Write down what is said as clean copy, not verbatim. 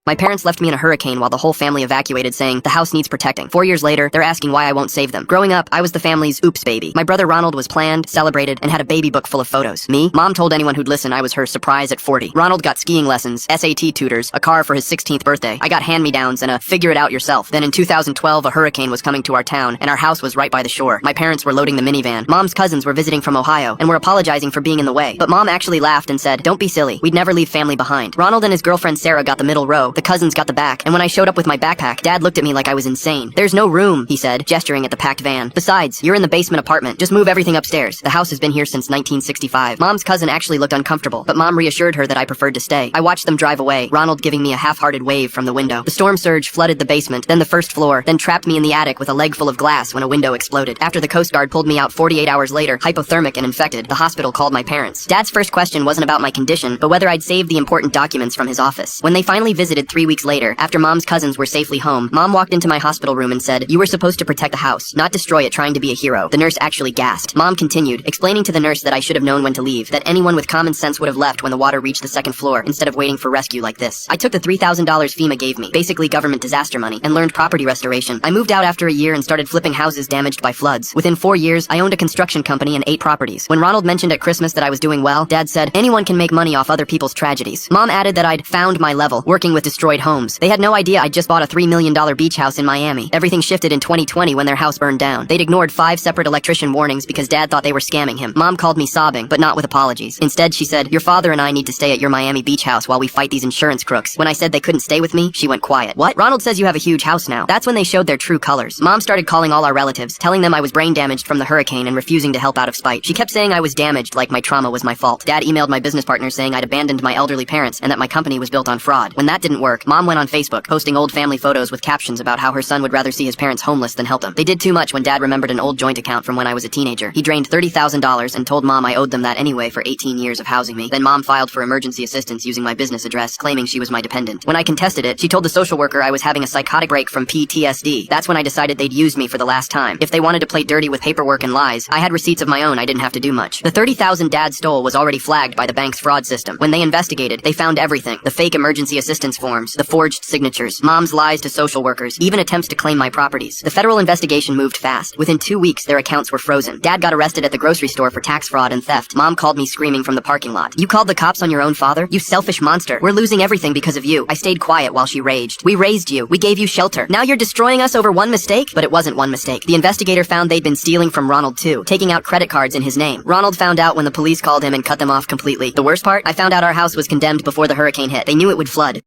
My parents left me in a hurricane while the whole family evacuated, saying the house needs protecting. 4 years later, they're asking why I won't save them. Growing up, I was the family's oops baby. My brother Ronald was planned, celebrated, and had a baby book full of photos. Me? Mom told anyone who'd listen I was her surprise at 40. Ronald got skiing lessons, SAT tutors, a car for his 16th birthday. I got hand-me-downs and a figure it out yourself. Then in 2012, a hurricane was coming to our town, and our house was right by the shore. My parents were loading the minivan. Mom's cousins were visiting from Ohio, and were apologizing for being in the way. But Mom actually laughed and said, "Don't be silly. We'd never leave family behind." Ronald and his girlfriend Sarah got the middle row. The cousins got the back. And when I showed up with my backpack, Dad looked at me like I was insane. "There's no room," he said, gesturing at the packed van. "Besides, you're in the basement apartment. Just move everything upstairs. The house has been here since 1965. Mom's cousin actually looked uncomfortable, but Mom reassured her that I preferred to stay. I watched them drive away, Ronald giving me a half-hearted wave from the window. The storm surge flooded the basement, then the first floor, then trapped me in the attic with a leg full of glass when a window exploded. After the Coast Guard pulled me out 48 hours later, hypothermic and infected, the hospital called my parents. Dad's first question wasn't about my condition, but whether I'd saved the important documents from his office. When they finally visited 3 weeks later, after Mom's cousins were safely home, Mom walked into my hospital room and said, "You were supposed to protect the house, not destroy it trying to be a hero." The nurse actually gasped. Mom continued, explaining to the nurse that I should have known when to leave, that anyone with common sense would have left when the water reached the second floor, instead of waiting for rescue like this. I took the $3,000 FEMA gave me, basically government disaster money, and learned property restoration. I moved out after a year and started flipping houses damaged by floods. Within 4 years, I owned a construction company and 8 properties. When Ronald mentioned at Christmas that I was doing well, Dad said, "Anyone can make money off other people's tragedies." Mom added that I'd found my level, working with destroyed homes. They had no idea I'd just bought a $3 million beach house in Miami. Everything shifted in 2020 when their house burned down. They'd ignored 5 separate electrician warnings because Dad thought they were scamming him. Mom called me sobbing, but not with apologies. Instead, she said, "Your father and I need to stay at your Miami beach house while we fight these insurance crooks." When I said they couldn't stay with me, she went quiet. "What? Ronald says you have a huge house now." That's when they showed their true colors. Mom started calling all our relatives, telling them I was brain damaged from the hurricane and refusing to help out of spite. She kept saying I was damaged, like my trauma was my fault. Dad emailed my business partner saying I'd abandoned my elderly parents and that my company was built on fraud. When that didn't work, Mom went on Facebook, posting old family photos with captions about how her son would rather see his parents homeless than help him. They did too much when Dad remembered an old joint account from when I was a teenager. He drained $30,000 and told Mom I owed them that anyway for 18 years of housing me. Then Mom filed for emergency assistance using my business address, claiming she was my dependent. When I contested it, she told the social worker I was having a psychotic break from PTSD. That's when I decided they'd used me for the last time. If they wanted to play dirty with paperwork and lies, I had receipts of my own. I didn't have to do much. The $30,000 Dad stole was already flagged by the bank's fraud system. When they investigated, they found everything. The fake emergency assistance forms, the forged signatures, Mom's lies to social workers, even attempts to claim my properties. The federal investigation moved fast. Within 2 weeks, their accounts were frozen. Dad got arrested at the grocery store for tax fraud and theft. Mom called me screaming from the parking lot. "You called the cops on your own father? You selfish monster. We're losing everything because of you." I stayed quiet while she raged. "We raised you. We gave you shelter. Now you're destroying us over one mistake?" But it wasn't one mistake. The investigator found they'd been stealing from Ronald too, taking out credit cards in his name. Ronald found out when the police called him and cut them off completely. The worst part? I found out our house was condemned before the hurricane hit. They knew it would flood.